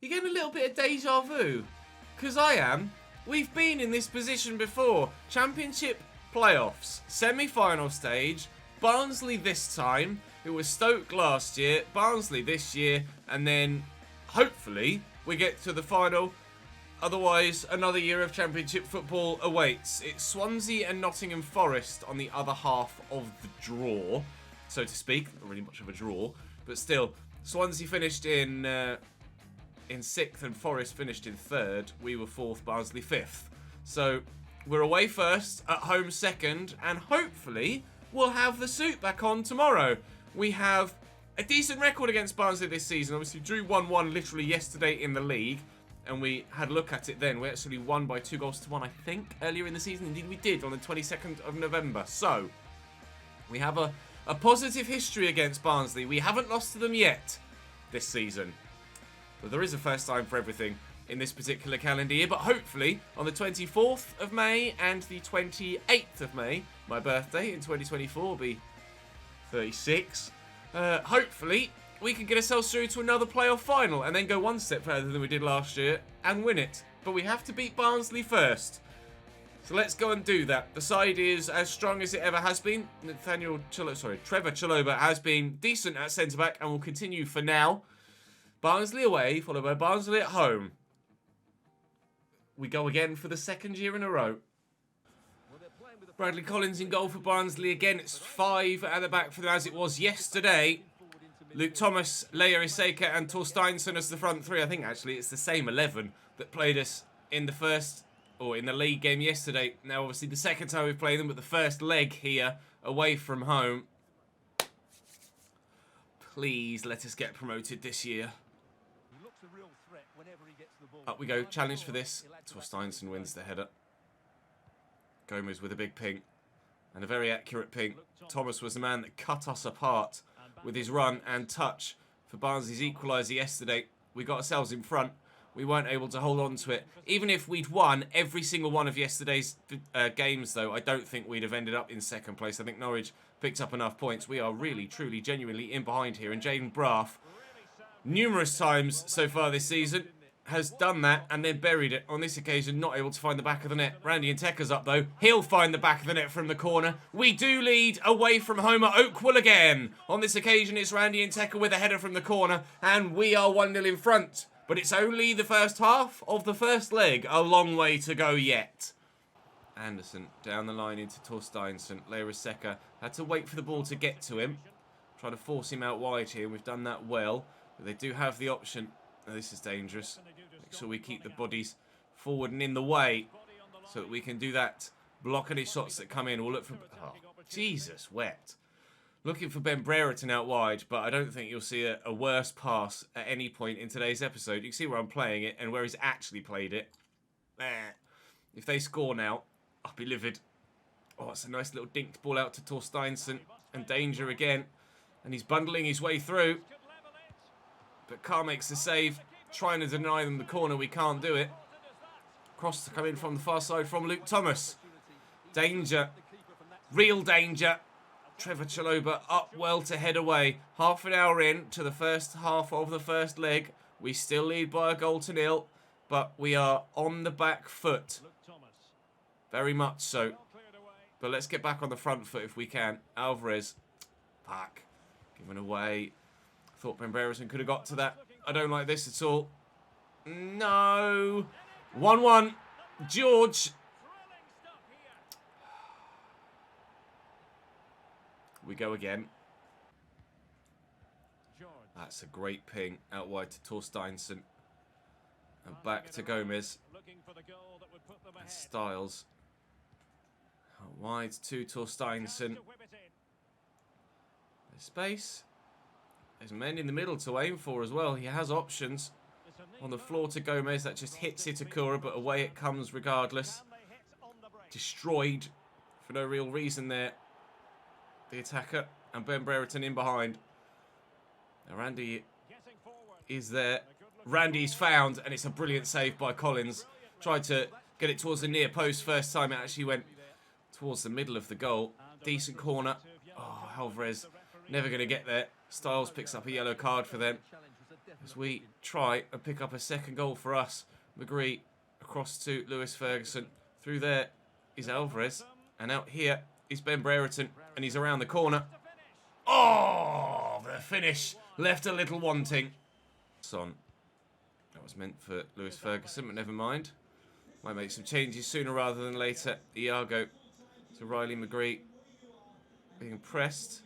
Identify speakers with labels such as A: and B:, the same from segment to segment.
A: You're getting a little bit of deja vu. Because I am. We've been in this position before. Championship playoffs, semi-final stage, Barnsley this time. It was Stoke last year, Barnsley this year, and then hopefully we get to the final. Otherwise, another year of Championship football awaits. It's Swansea and Nottingham Forest on the other half of the draw, so to speak. Not really much of a draw, but still. Swansea finished in 6th and Forest finished in 3rd. We were 4th, Barnsley 5th. So we're away first, at home second, and hopefully we'll have the suit back on tomorrow. We have a decent record against Barnsley this season. Obviously drew 1-1 literally yesterday in the league, and we had a look at it then. We actually won by 2-1, I think, earlier in the season. Indeed we did, on the 22nd of November. So we have a positive history against Barnsley. We haven't lost to them yet this season. But there is a first time for everything in this particular calendar year. But hopefully, on the 24th of May and the 28th of May, my birthday in 2024 will be 36. Hopefully, we can get ourselves through to another playoff final and then go one step further than we did last year and win it. But we have to beat Barnsley first. So let's go and do that. The side is as strong as it ever has been. Trevor Chalobah has been decent at centre-back and will continue for now. Barnsley away, followed by Barnsley at home. We go again for the second year in a row. Bradley Collins in goal for Barnsley again. It's 5 at the back for them as it was yesterday. Luke Thomas, Leia Iseka and Torsteinsson as the front three. I think actually it's the same 11 that played us in the first, or in the league game yesterday. Now obviously the second time we've played them, but the first leg here away from home. Please let us get promoted this year. Up we go, challenge for this. Torsteinsson wins the header. Gomez with a big ping. And a very accurate ping. Thomas was the man that cut us apart with his run and touch for Barnsley's equaliser yesterday. We got ourselves in front. We weren't able to hold on to it. Even if we'd won every single one of yesterday's games, though, I don't think we'd have ended up in second place. I think Norwich picked up enough points. We are really, truly, genuinely in behind here. And Jaden Braff, numerous times so far this season, has done that and then buried it. On this occasion, not able to find the back of the net. Randy Nteke's up, though. He'll find the back of the net from the corner. We do lead away from home at Oakwell again. On this occasion, it's Randy Nteke with a header from the corner, and we are 1-0 in front. But it's only the first half of the first leg. A long way to go yet. Anderson down the line into Torsteinsson. Leia Iseka had to wait for the ball to get to him. Try to force him out wide here. We've done that well. But they do have the option. Now, this is dangerous. Make sure we keep the bodies forward and in the way so that we can do that. Block any shots that come in. We'll look for... Oh, Jesus, wet. Looking for Ben Brereton out wide, but I don't think you'll see a worse pass at any point in today's episode. You can see where I'm playing it and where he's actually played it. If they score now, I'll be livid. Oh, it's a nice little dinked ball out to Torsteinsson. And danger again. And he's bundling his way through. But Carr makes the save. Trying to deny them the corner. We can't do it. Cross to come in from the far side from Luke Thomas. Danger. Real danger. Trevor Chalobah up well to head away. Half an hour in to the first half of the first leg. We still lead by a 1-0. But we are on the back foot. Very much so. But let's get back on the front foot if we can. Alvarez. Back. Given away. Thought Ben Brereton could have got to that. I don't like this at all. No. 1-1. George. We go again. That's a great ping out wide to Torsteinsson. And back to Gomez. And Styles. Out wide to Torsteinsson. There's space. There's men in the middle to aim for as well. He has options. On the floor to Gomez. That just hits Itakura, but away it comes regardless. Destroyed for no real reason there. The attacker. And Ben Brereton in behind. Now Randy is there. Randy's found, and it's a brilliant save by Collins. Tried to get it towards the near post first time. It actually went towards the middle of the goal. Decent corner. Oh, Alvarez never going to get there. Styles picks up a yellow card for them. as we try and pick up a second goal for us. McGree across to Lewis Ferguson. Through there is Alvarez. And out here is Ben Brereton. And he's around the corner. Oh, the finish left a little wanting. Son. That was meant for Lewis Ferguson, but never mind. Might make some changes sooner rather than later. Iago to Riley McGree. Being pressed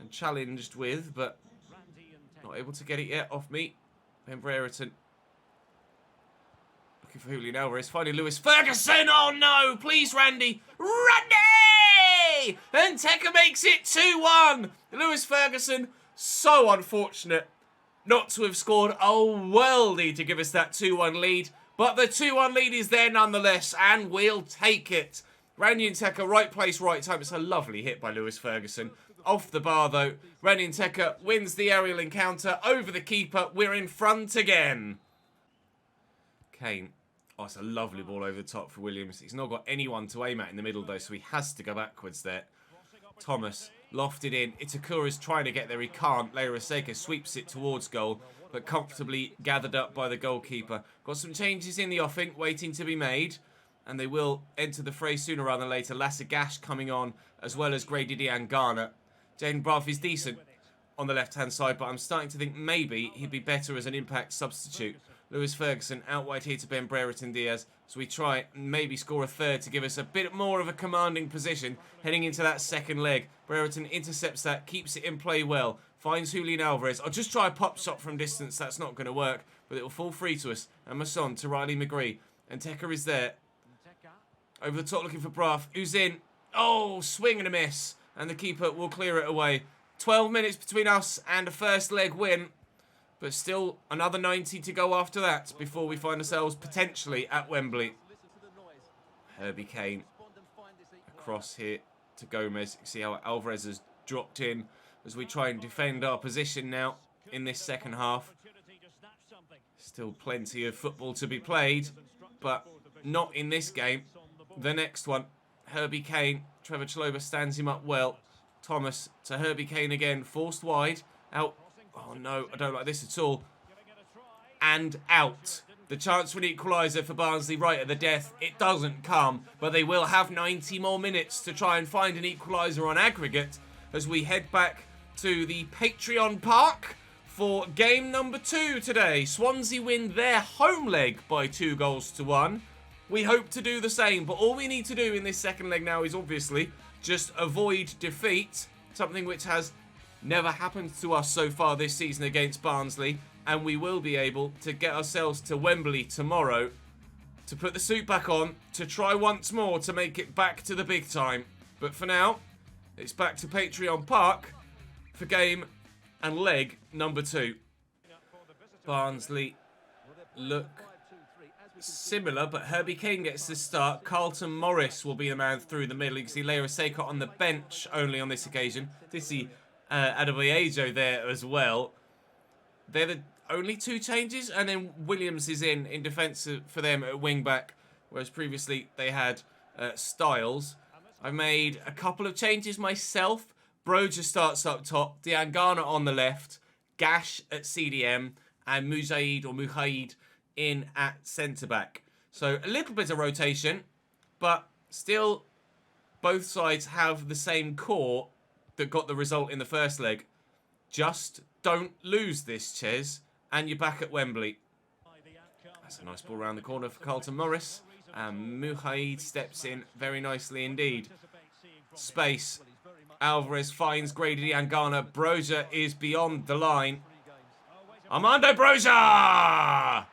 A: and challenged with, but not able to get it yet off me. Ben Brereton. Looking for Julian Alvarez. Finally Lewis Ferguson. Oh no, please Randy. Randy! And Tekka makes it 2-1. Lewis Ferguson, so unfortunate not to have scored a worldie to give us that 2-1 lead. But the 2-1 lead is there nonetheless, and we'll take it. Randy and Tekka, right place, right time. It's a lovely hit by Lewis Ferguson. Off the bar, though. Randy and Tekka wins the aerial encounter over the keeper. We're in front again. Kane. Oh, it's a lovely ball over the top for Williams. He's not got anyone to aim at in the middle, though, so he has to go backwards there. Thomas lofted in. Itakura's trying to get there. He can't. Leira Seika sweeps it towards goal, but comfortably gathered up by the goalkeeper. Got some changes in the offing waiting to be made, and they will enter the fray sooner rather than later. Lasagash coming on, as well as Grady Diangana. Jaden Braff is decent on the left-hand side, but I'm starting to think maybe he'd be better as an impact substitute. Lewis Ferguson out wide here to Ben Brereton Diaz. So we try and maybe score a third to give us a bit more of a commanding position heading into that second leg. Brereton intercepts that, keeps it in play well. Finds Julian Alvarez. I'll just try a pop shot from distance. That's not going to work, but it will fall free to us. And Masson to Riley McGree. And Tekka is there. Over the top looking for Braff. Who's in? Oh, swing and a miss. And the keeper will clear it away. 12 minutes between us and a first leg win. But still another 90 to go after that before we find ourselves potentially at Wembley. Herbie Kane across here to Gomez. You see how Alvarez has dropped in as we try and defend our position now in this second half. Still plenty of football to be played, but not in this game. The next one, Herbie Kane. Trevor Chalobah stands him up well. Thomas to Herbie Kane again, forced wide. Out. Oh no, I don't like this at all. And out. The chance for an equaliser for Barnsley right at the death. It doesn't come, but they will have 90 more minutes to try and find an equaliser on aggregate as we head back to the Patreon Park for game number 2 today. Swansea win their home leg by 2-1. We hope to do the same, but all we need to do in this second leg now is obviously just avoid defeat, something which has never happened to us so far this season against Barnsley, and we will be able to get ourselves to Wembley tomorrow to put the suit back on, to try once more to make it back to the big time. But for now, it's back to Patreon Park for game and leg number 2. Barnsley look similar, but Herbie Kane gets the start. Carlton Morris will be the man through the middle. You can see Leira Seika on the bench only on this occasion. Dizzy Adebayo there as well. They're the only 2 changes, and then Williams is in defence for them at wing back, whereas previously they had Styles. I've made a couple of changes myself. Broja starts up top, Diangana on the left, Gash at CDM, and Mujaid in at centre-back. So a little bit of rotation, but still both sides have the same core that got the result in the first leg. Just don't lose this, Ches, and you're back at Wembley. That's a nice ball around the corner for Carlton Morris, and Mujaid steps in very nicely indeed. Space. Alvarez finds Grady Diangana. Broja is beyond the line. Armando Broja!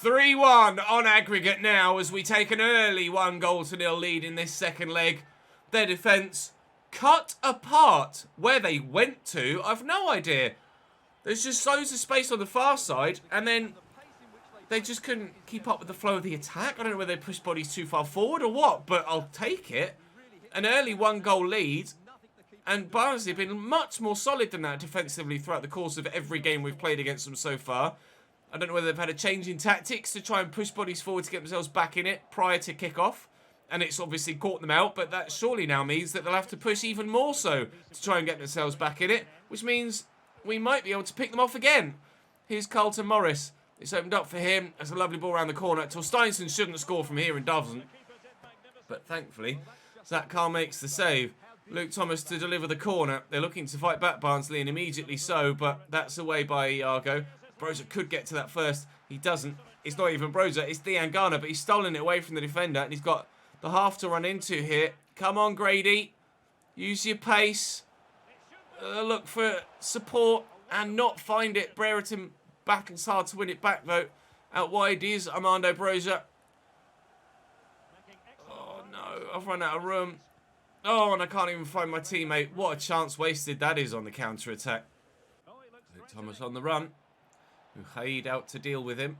A: 3-1 on aggregate now as we take an early 1-0 lead in this second leg. Their defence cut apart. Where they went to, I've no idea. There's just loads of space on the far side, and then they just couldn't keep up with the flow of the attack. I don't know whether they pushed bodies too far forward or what, but I'll take it. An early 1-goal lead, and Barnsley have been much more solid than that defensively throughout the course of every game we've played against them so far. I don't know whether they've had a change in tactics to try and push bodies forward to get themselves back in it prior to kick-off. And it's obviously caught them out, but that surely now means that they'll have to push even more so to try and get themselves back in it, which means we might be able to pick them off again. Here's Carlton Morris. It's opened up for him. That's a lovely ball around the corner. Torsteinsson shouldn't score from here and doesn't. But thankfully, Zach Carr makes the save. Luke Thomas to deliver the corner. They're looking to fight back Barnsley, and immediately so, but that's away by Iago. Broja could get to that first. He doesn't. It's not even Broja, it's Diangana, but he's stolen it away from the defender, and he's got the half to run into here. Come on, Grady. Use your pace. Look for support and not find it. Brereton battles hard to win it back, though. Out wide is Armando Broja. Oh, no. I've run out of room. Oh, and I can't even find my teammate. What a chance wasted that is on the counter-attack. Thomas on the run. Uhaid out to deal with him.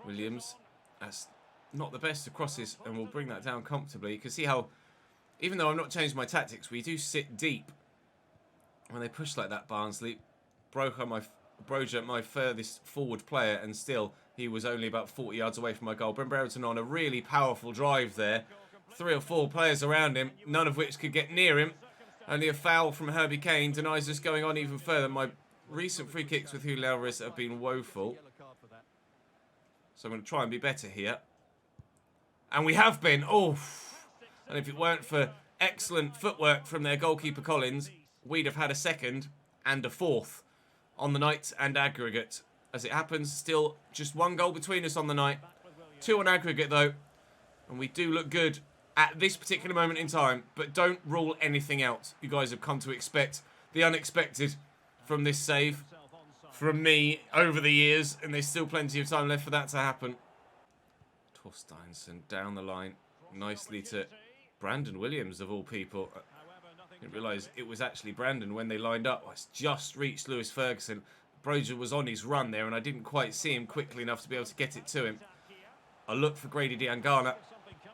A: Williams. That's not the best of crosses, and we'll bring that down comfortably. You can see how, even though I've not changed my tactics, we do sit deep when they push like that, Barnsley. Broja, my furthest forward player, and still he was only about 40 yards away from my goal. Ben Brereton on a really powerful drive there. 3 or 4 players around him, none of which could get near him. Only a foul from Herbie Kane denies us going on even further. My recent free kicks with Julian Alvarez have been woeful. So I'm going to try and be better here. And we have been. Oh, and if it weren't for excellent footwork from their goalkeeper Collins, we'd have had a second and a fourth on the night and aggregate. As it happens, still just 1 goal between us on the night. 2 on aggregate, though. And we do look good at this particular moment in time, but don't rule anything out. You guys have come to expect the unexpected from this save from me over the years, and there's still plenty of time left for that to happen. Torsteinsson down the line nicely to Brandon Williams, of all people. I didn't realise it was actually Brandon when they lined up. It's just reached Lewis Ferguson. Broja was on his run there, and I didn't quite see him quickly enough to be able to get it to him. I look for Grady Diangana,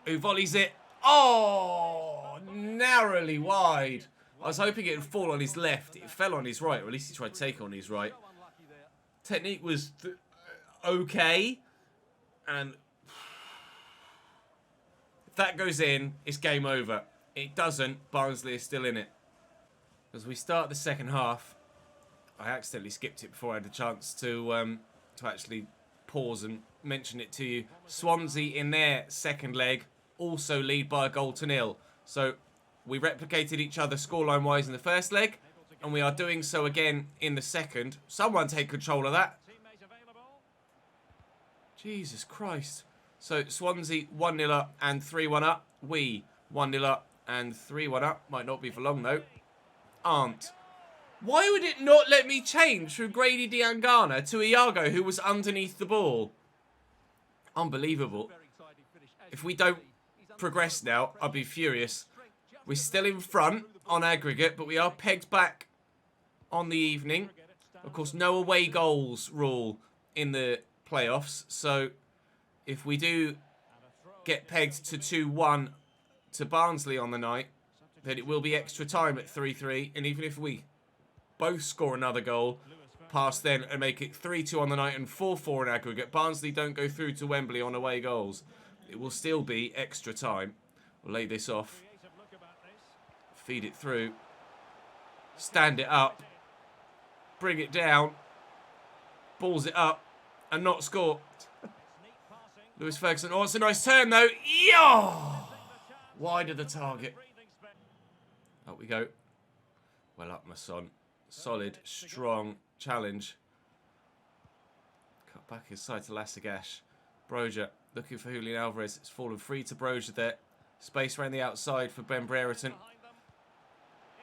A: who volleys it. Oh, narrowly wide. I was hoping it would fall on his left. It fell on his right, or at least he tried to take on his right. Technique was okay. And if that goes in, it's game over. It doesn't, Barnsley is still in it. As we start the second half, I accidentally skipped it before I had a chance to actually pause and mention it to you. Swansea in their second leg also lead by a 1-0. So we replicated each other scoreline wise in the first leg, and we are doing so again in the second. Someone take control of that. Jesus Christ. So Swansea 1-0 up and 3-1 up. We 1-0 up and 3-1 up. Might not be for long though. Aren't. Why would it not let me change from Grady Diangana to Iago, who was underneath the ball? Unbelievable. If we don't progress now, I'll be furious. We're still in front on aggregate, but we are pegged back on the evening. Of course, no away goals rule in the playoffs. So if we do get pegged to 2-1 to Barnsley on the night, then it will be extra time at 3-3. And even if we both score another goal past then and make it 3-2 on the night and 4-4 in aggregate, Barnsley don't go through to Wembley on away goals. It will still be extra time. We'll lay this off. Feed it through. Stand it up. Bring it down. Balls it up. And not score. Lewis Ferguson. Oh, it's a nice turn though. Yeah! Wide of the target. Up we go. Well up, my son. Solid, strong challenge. Cut back inside to Lasagash. Broja looking for Julian Alvarez. It's fallen free to Broja there. Space around the outside for Ben Brereton.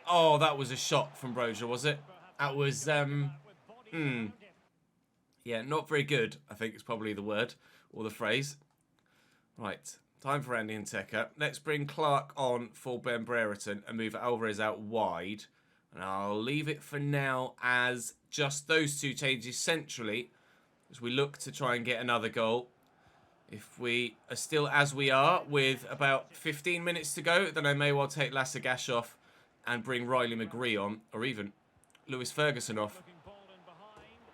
A: Oh, that was a shot from Broja, was it? That was, yeah, not very good, I think is probably the word or the phrase. Right, time for Andy and Tekka. Let's bring Clark on for Ben Brereton and move Alvarez out wide. And I'll leave it for now as just those two changes centrally as we look to try and get another goal. If we are still as we are with about 15 minutes to go, then I may well take Lasagash off and bring Riley McGree on, or even Lewis Ferguson off.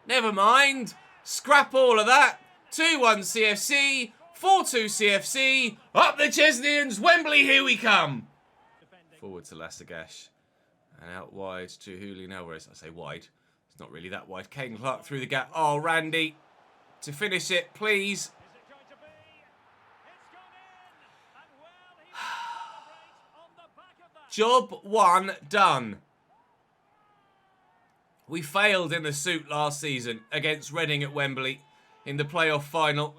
A: Never mind. Scrap all of that. 2-1 CFC, 4-2 CFC. Up the Chesnians, Wembley, here we come. Forward to Lasagash. And out wide to Julian Alvarez. I say wide. It's It's not really that wide. Kane Clark through the gap. Oh, Randy to finish it, please. Job 1 done. We failed in the suit last season against Reading at Wembley in the playoff final.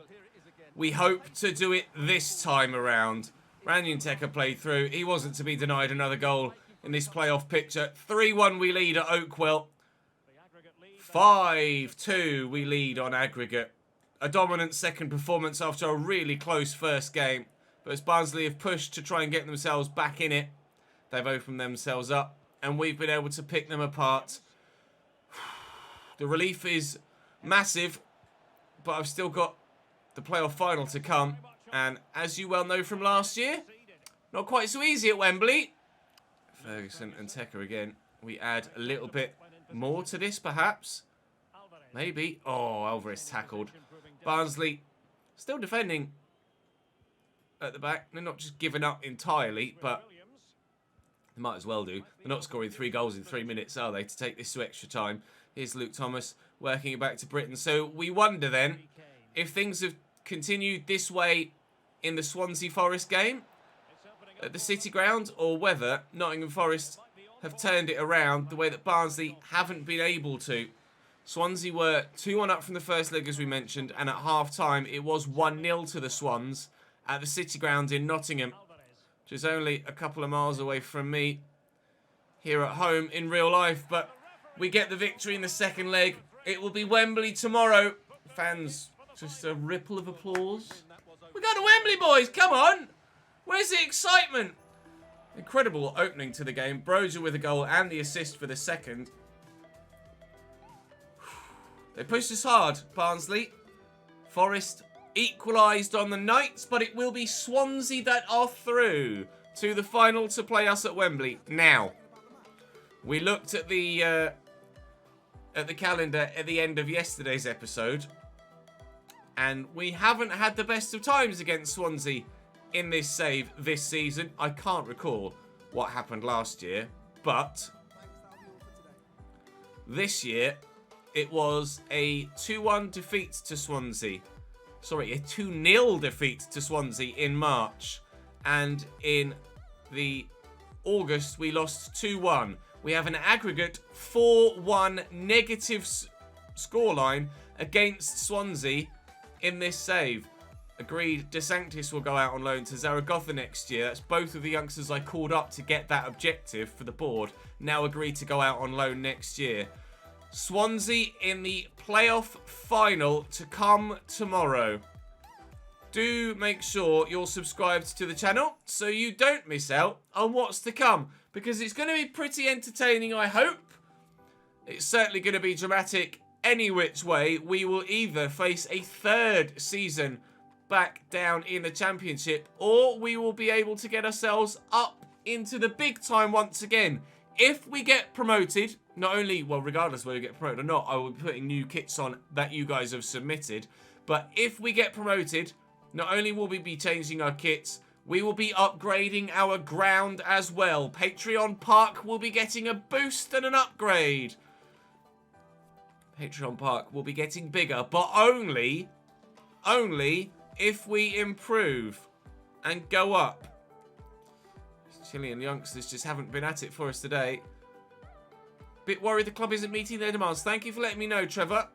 A: We hope to do it this time around. Randy Nteka played through. He wasn't to be denied another goal in this playoff picture. 3-1 we lead at Oakwell. 5-2 we lead on aggregate. A dominant second performance after a really close first game. But as Barnsley have pushed to try and get themselves back in it, they've opened themselves up and we've been able to pick them apart. The relief is massive, but I've still got the playoff final to come. And as you well know from last year, not quite so easy at Wembley. Ferguson and Nteka again. We add a little bit more to this, perhaps. Maybe. Oh, Alvarez tackled. Barnsley still defending at the back. They're not just giving up entirely, but they might as well do. They're not scoring 3 goals in 3 minutes, are they, to take this to extra time. Here's Luke Thomas working it back to Britain. So we wonder then if things have continued this way in the Swansea Forest game at the City Ground, or whether Nottingham Forest have turned it around the way that Barnsley haven't been able to. Swansea were 2-1 up from the first leg, as we mentioned, and at half-time it was 1-0 to the Swans at the City Ground in Nottingham, which is only a couple of miles away from me here at home in real life. But we get the victory in the second leg. It will be Wembley tomorrow. Fans, just a ripple of applause. We go to Wembley, boys. Come on. Where's the excitement? Incredible opening to the game. Broja with a goal and the assist for the second. They pushed us hard, Barnsley. Forest equalised on the night, but it will be Swansea that are through to the final to play us at Wembley. Now, we looked at the calendar at the end of yesterday's episode, and we haven't had the best of times against Swansea in this save this season. I can't recall what happened last year, but this year it was a 2-1 defeat to Swansea. Sorry, a 2-0 defeat to Swansea in March. And in the August, we lost 2-1. We have an aggregate 4-1 negative scoreline against Swansea in this save. Agreed, De Sanctis will go out on loan to Zaragoza next year. That's both of the youngsters I called up to get that objective for the board. Now agreed to go out on loan next year. Swansea in the playoff final to come tomorrow. Do make sure you're subscribed to the channel so you don't miss out on what's to come, because it's going to be pretty entertaining, I hope. It's certainly going to be dramatic any which way. We will either face a third season back down in the Championship, or we will be able to get ourselves up into the big time once again. If we get promoted, not only, well, regardless whether we get promoted or not, I will be putting new kits on that you guys have submitted. But if we get promoted, not only will we be changing our kits, we will be upgrading our ground as well. Patreon Park will be getting a boost and an upgrade. Patreon Park will be getting bigger, but only if we improve and go up. Chilean youngsters just haven't been at it for us today. Bit worried the club isn't meeting their demands. Thank you for letting me know, Trevor.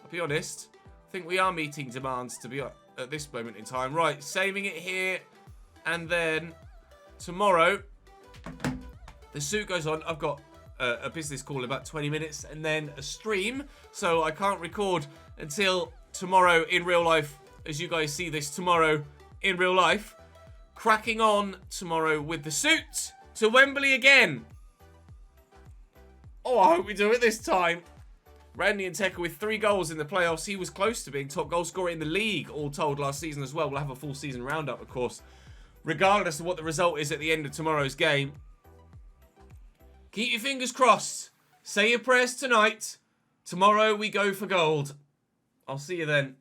A: I'll be honest, I think we are meeting demands to be at this moment in time. Right, saving it here, and then tomorrow the suit goes on. I've got a business call in about 20 minutes and then a stream, so I can't record until tomorrow in real life, as you guys see this tomorrow in real life. Cracking on tomorrow with the suit to Wembley again. Oh, I hope we do it this time. Randy Nteka with 3 goals in the playoffs. He was close to being top goal scorer in the league, all told, last season as well. We'll have a full season roundup, of course, regardless of what the result is at the end of tomorrow's game. Keep your fingers crossed. Say your prayers tonight. Tomorrow we go for gold. I'll see you then.